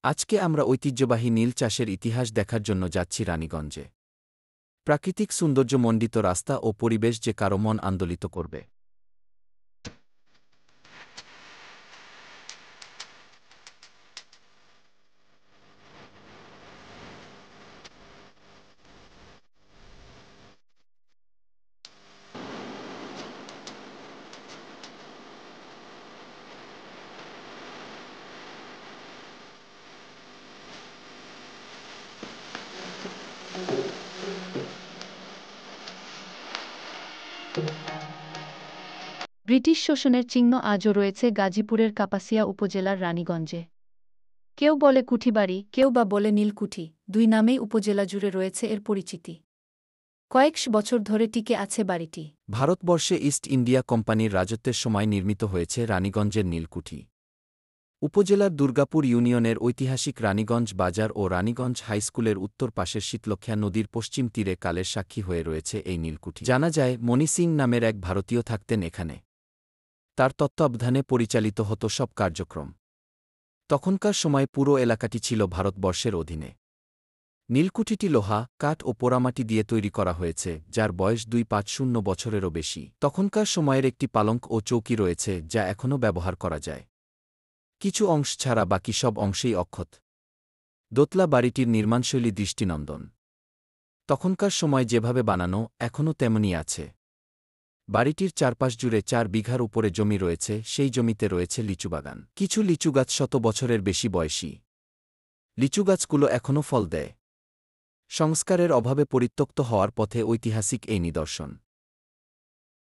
আজকে আমরা ঐতিহ্যবাহী নীল চাষের ইতিহাস দেখার জন্য যাচ্ছি রানীগঞ্জে। প্রাকৃতিক সৌন্দর্যমণ্ডিত রাস্তা ও পরিবেশ যে কারো মন আন্দোলিত করবে। ব্রিটিশ শোষণের চিহ্ন আজও রয়েছে গাজীপুরের কাপাসিয়া উপজেলার রানীগঞ্জে। কেউ বলে কুঠিবাড়ি, কেউ বা বলে নীলকুঠি, দুই নামেই উপজেলা জুড়ে রয়েছে এর পরিচিতি। কয়েকশ বছর ধরে টিকে আছে বাড়িটি। ভারতবর্ষে ইস্ট ইন্ডিয়া কোম্পানির রাজত্বের সময় নির্মিত হয়েছে রানীগঞ্জের নীলকুঠি। উপজেলার দুর্গাপুর ইউনিয়নের ঐতিহাসিক রানীগঞ্জ বাজার ও রানীগঞ্জ হাইস্কুলের উত্তর পাশের শীতলক্ষ্যা নদীর পশ্চিম তীরে কালের সাক্ষী হয়ে রয়েছে এই নীলকুঠি। জানা যায় মণি সিং নামের এক ভারতীয় থাকতেন এখানে। তার তত্ত্বাবধানে পরিচালিত হতো সব কার্যক্রম। তখনকার সময় পুরো এলাকাটি ছিল ভারতবর্ষের অধীনে। নীলকুঠিটি লোহা, কাঠ ও পোড়ামাটি দিয়ে তৈরি করা হয়েছে, যার বয়স 250 বছরেরও বেশি। তখনকার সময়ের একটি পালঙ্ক ও চৌকি রয়েছে যা এখনও ব্যবহার করা যায়। কিছু অংশ ছাড়া বাকি সব অংশেই অক্ষত। দোতলা বাড়িটির নির্মাণশৈলী দৃষ্টিনন্দন। তখনকার সময় যেভাবে বানানো এখনও তেমনই আছে। বাড়িটির চারপাশ জুড়ে 4 বিঘার উপরে জমি রয়েছে, সেই জমিতে রয়েছে লিচুবাগান। কিছু লিচুগাছ 100 বছরের বেশি বয়সী। লিচুগাছগুলো এখনও ফল দেয়। সংস্কারের অভাবে পরিত্যক্ত হওয়ার পথে ঐতিহাসিক এই নিদর্শন।